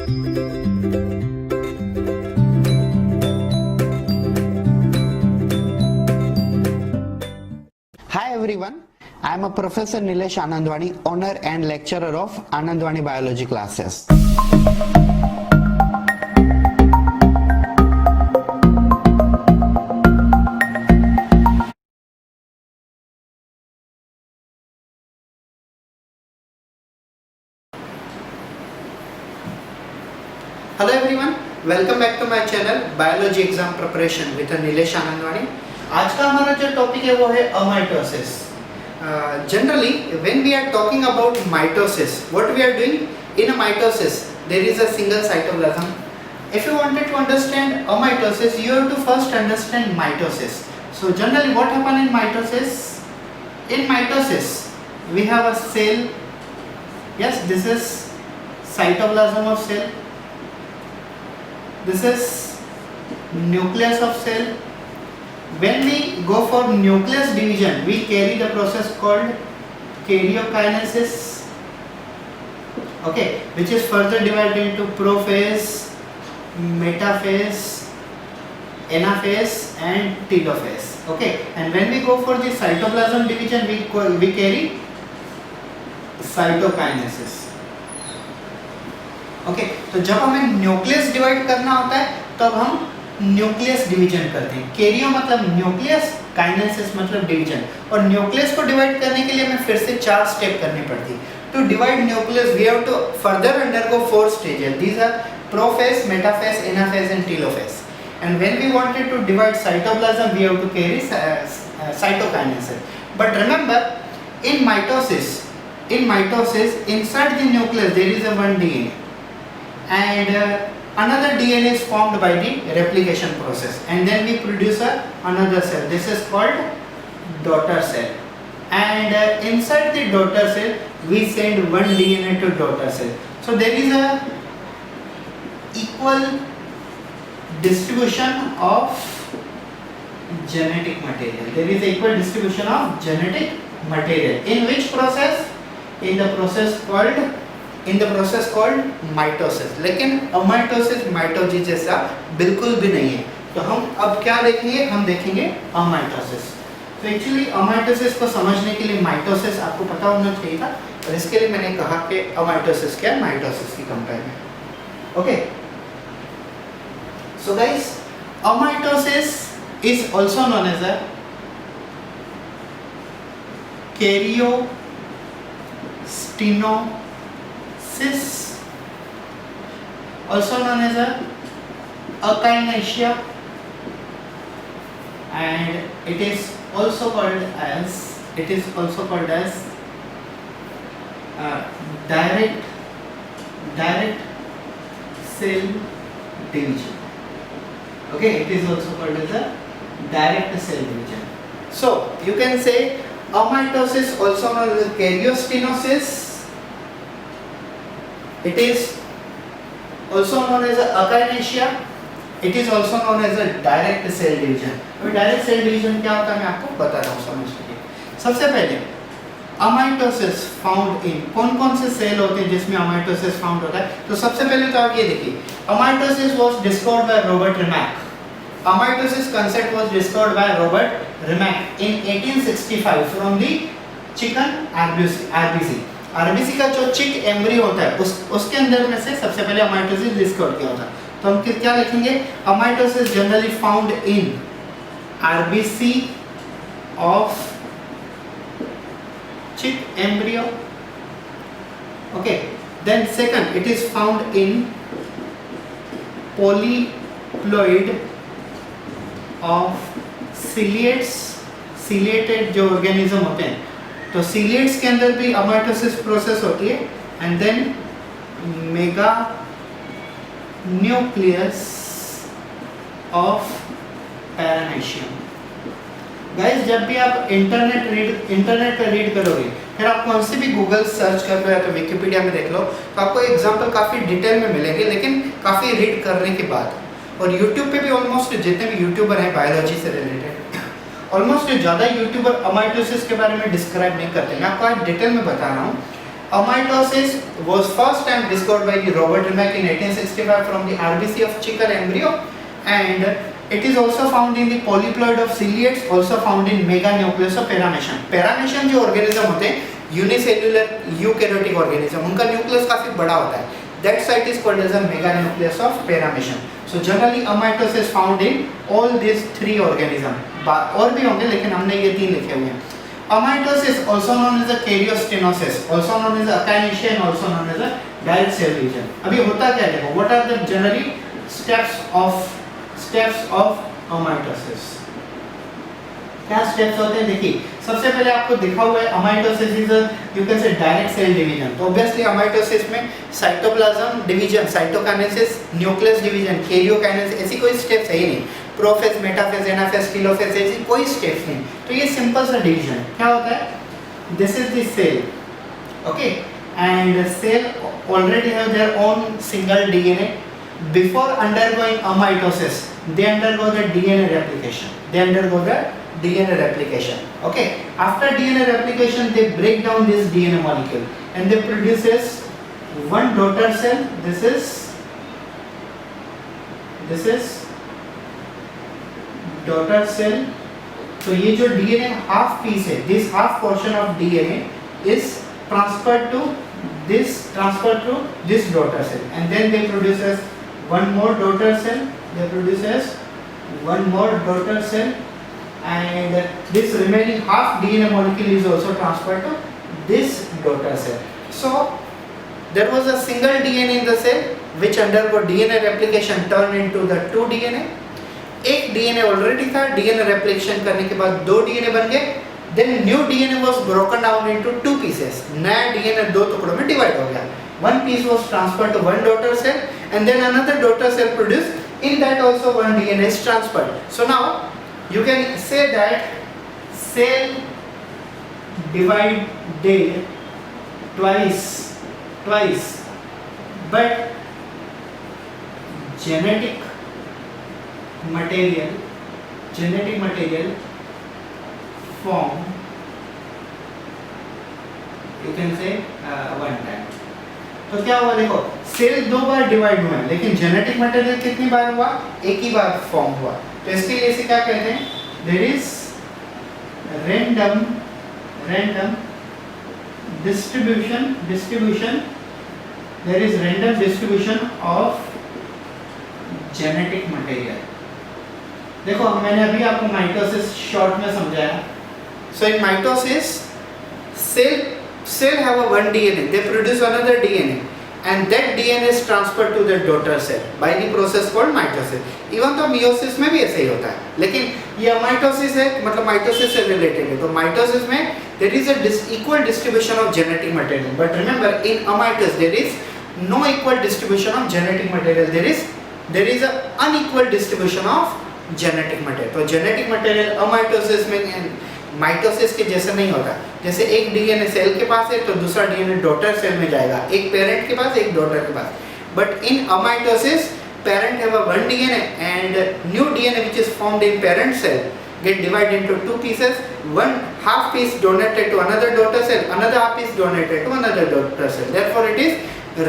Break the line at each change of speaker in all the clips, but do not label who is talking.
Hi everyone, I am a Professor Nilesh Anandwani, owner and lecturer of Anandwani Biology classes. Hello everyone, welcome back to my channel Biology Exam Preparation with Nilesh Anandwani. आज का हमारा जो topic है वो है अमाइटोसिस. Generally, when we are talking about mitosis, what we are doing in a mitosis, there is a single cytoplasm. If you wanted to understand amitosis, you have to first understand mitosis. So generally, what happens in mitosis? In mitosis, we have a cell. Yes, this is cytoplasm of cell. This is nucleus of cell. When we go for nucleus division, we carry the process called karyokinesis, okay, which is further divided into prophase, metaphase, anaphase and telophase, okay. And when we go for the cytoplasm division, we carry cytokinesis, okay. तो जब हमें nucleus divide करना होता है तब हम nucleus division करते हैं. केरियो मतलब न्यूक्लियस, काइनेसिस मतलब डिवीजन. और न्यूक्लियस को डिवाइड करने के लिए हमें फिर से 4 स्टेप करने पड़ती. To divide nucleus we have to further undergo 4 stages. These are prophase, metaphase, anaphase and telophase. And when we wanted to divide cytoplasm we have to carry cytokinesis. But remember, in mitosis inside the nucleus there is a one DNA and another DNA is formed by the replication process, and then we produce another cell. This is called daughter cell, and inside the daughter cell we send one DNA to daughter cell. So there is a equal distribution of genetic material. There is a equal distribution of genetic material. In which process? In the process called mitosis. लेकिन अमाइटोसिस mitosis जैसा बिल्कुल भी नहीं है. तो हम अब क्या देखेंगे? हम देखेंगे अमाइटोसिस. तो एक्चुअली अमाइटोसिस को समझने के लिए माइटोसिस आपको पता होना चाहिए था, और इसके लिए मैंने कहा कि अमाइटोसिस क्या है माइटोसिस की कंपेयर में. Okay, so guys, amitosis is also known as a karyostenosis, also known as akinesia, and it is also called as direct cell division. Okay, it is also called as a direct cell division. So you can say amitosis, also known as karyostenosis. It is also known as akinesia. It is also known as a direct cell division. अभी direct cell division क्या होता है मैं आपको बता रहा हूँ समझने के लिए. सबसे पहले अमाइटोसिस फाउंड इन कौन-कौन से सेल होते हैं जिसमें अमाइटोसिस फाउंड होता है. तो सबसे पहले तो आप ये देखिए, amitosis was discovered by Robert Remak. Amitosis concept was discovered by Robert Remak in 1865 from the chicken RBC. RBC का जो चिक एम्ब्रियो होता है उसके अंदर में से सबसे पहले अमाइटोसिस डिस्कवर किया होता है. तो हम क्या लिखेंगे? Amitosis generally found in RBC of chick embryo. Okay, then second, it is found in polyploid of ciliated जो ऑर्गेनिज्म होते हैं. तो सीलिएट्स के अंदर भी अमाइटोसिस प्रोसेस होती है. And then mega nucleus of paramecium. Guys, जब भी आप इंटरनेट पे रीड करोगे, फिर आप कौन से भी गूगल सर्च कर लो या तो विकिपीडिया में देख लो, तो आपको एग्जांपल काफ़ी डिटेल में मिलेंगे, लेकिन काफ़ी रीड करने के बाद. और यूट्यूब पे भी ऑलमोस्ट जितने भी यूट्यूबर हैं बायोलॉजी से रिलेटेड, ऑलमोस्ट ज़्यादा यूट्यूबर अमाइटोसिस के बारे में डिस्क्राइब नहीं करते. मैं आपको आज डिटेल में बता रहा हूँ. Amitosis was first time discovered by the Robert Remak in 1865 from the RBC of chicken embryo, and it is also found in the polyploid of ciliates, also found in meganucleus of paramecium. Paramecium जो organism होते हैं unicellular eukaryotic organism, उनका nucleus काफी बड़ा होता है. That site is called as a meganucleus of paramecium. So generally amitosis found in all these three organisms. और भी होंगे लेकिन हमने ये तीन लिखे हुए हैं. Amitosis also known as a karyostenosis, also known as echinacea, and also known as a direct cell lesion. अभी होता क्या है देखो, what are the generally steps of amitosis? क्या स्टेप्स होते हैं देखिए. सबसे पहले आपको दिखा हुआ है amitosis is you can say direct cell division. तो ऑब्वियसली अमाइटोसिस में cytoplasm division, cytokinesis, nucleus division, karyokinesis, ऐसी कोई स्टेप्स है ही नहीं. प्रोफेज, मेटाफेज, एनाफेज, टेलोफेज, ऐसी कोई स्टेप्स नहीं. तो ये सिंपल सा डिवीजन क्या होता है. This is the cell, okay, and cell already have their own single DNA. Before undergoing amitosis, they undergo the DNA replication. Okay. After DNA replication, they break down this DNA molecule and they produces one daughter cell. This is daughter cell. So ये जो DNA half piece है, this half portion of DNA is transferred to this daughter cell, and then they produces one more daughter cell. And this remaining half DNA molecule is also transferred to this daughter cell. So there was a single DNA in the cell which undergo DNA replication turned into the 2 DNA. एक DNA already था, DNA replication करने के बाद 2 DNA बन गए. Then new DNA was broken down into 2 pieces. नया DNA 2 टुकड़ों में divide हो गया. One piece was transferred to one daughter cell, and then another daughter cell produced. In that also one DNA is transferred. So now you can say that cell divided twice, but genetic material form, you can say one time. तो क्या हुआ देखो, cell 2 बार divide हुए हैं लेकिन genetic material कितनी बार हुआ, एक ही बार फॉर्म हुआ. तो इसके लिए इसे क्या कहते हैं, there is random distribution there is random distribution of genetic material. देखो मैंने अभी आपको माइटोसिस शॉर्ट में समझाया. So in mitosis cell have a one DNA, they produce another DNA, and that DNA is transferred to the daughter cell by the process called mitosis. Even तो meiosis में भी ऐसे ही होता है, लेकिन ये माइटोसिस है, मतलब माइटोसिस से रिलेटेड है. तो माइटोसिस में there is a equal distribution of genetic material, but remember in amitosis there is no equal distribution of genetic material. There is a unequal distribution of genetic material. तो genetic material अमाइटोसिस में mitosis के जैसे नहीं होता. जैसे एक DNA cell के पास है तो दूसरा डीएनए डॉटर सेल में जाएगा, एक पेरेंट के पास, एक डॉटर के पास. But in amitosis parent have a one DNA and new DNA which is formed in parent cell get divided into 2 pieces. One half piece donated to another daughter cell, another half piece donated to another daughter cell. Therefore it is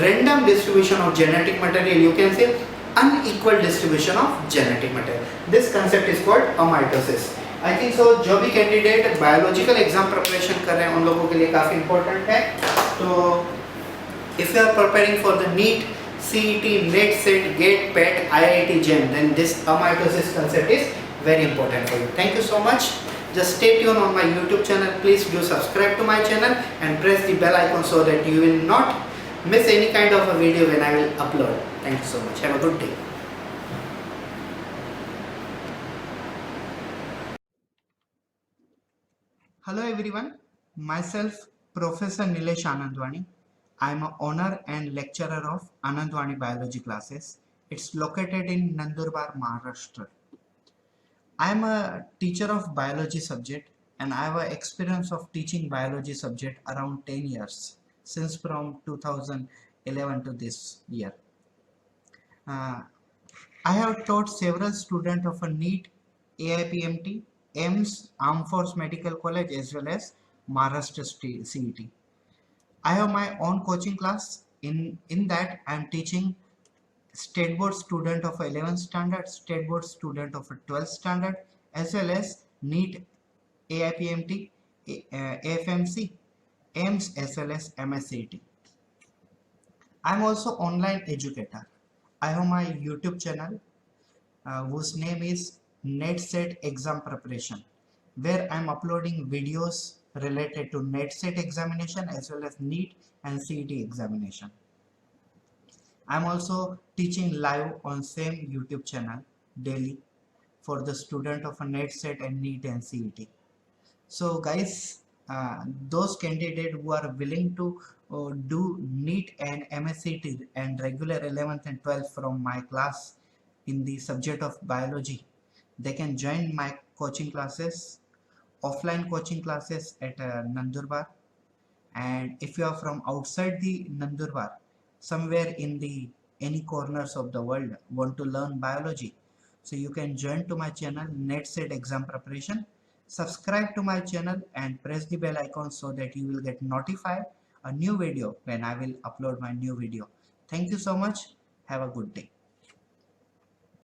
random distribution of genetic material. You can say unequal distribution of genetic material. This concept is called amitosis. I think so जो भी candidate biological exam preparation कर रहे हैं उन लोगों के लिए काफ़ी इंपॉर्टेंट है. तो if you are preparing for the NEET, CET, NET, SET, GATE, PET, IIT, JEM, then this amitosis concept is very important for you. Thank you so much. Just stay tuned on my YouTube channel. Please do subscribe to my channel and press the bell icon so that you will not miss any kind of a video when I will upload. Thank you so much. Have a good day. Hello everyone, myself Professor Nilesh Anandwani. I am an owner and lecturer of Anandwani Biology classes. It's located in Nandurbar, Maharashtra. I am a teacher of biology subject and I have an experience of teaching biology subject around 10 years, since from 2011 to this year. I have taught several students of a NEET, AIPMT, AIMS, Armed Force Medical College as well as Maharashtra CET. I have my own coaching class. In that I am teaching state board student of 11th standard, state board student of 12th standard, as well as NEET, AIPMT, AFMC, AIMS, as well as MSCET. I'm also online educator. I have my YouTube channel whose name is NetSet Exam Preparation, where I'm uploading videos related to NetSet examination as well as NEET and CET examination. I'm also teaching live on same YouTube channel daily for the student of a NetSet and NEET and CET. So guys, those candidates who are willing to do NEET and MSCT and regular 11th and 12th from my class in the subject of biology, they can join my coaching classes, offline coaching classes at Nandurbar. And if you are from outside the Nandurbar, somewhere in the any corners of the world, want to learn biology, so you can join to my channel NetSet Exam Preparation. Subscribe to my channel and press the bell icon so that you will get notified a new video when I will upload my new video. Thank you so much. Have a good day.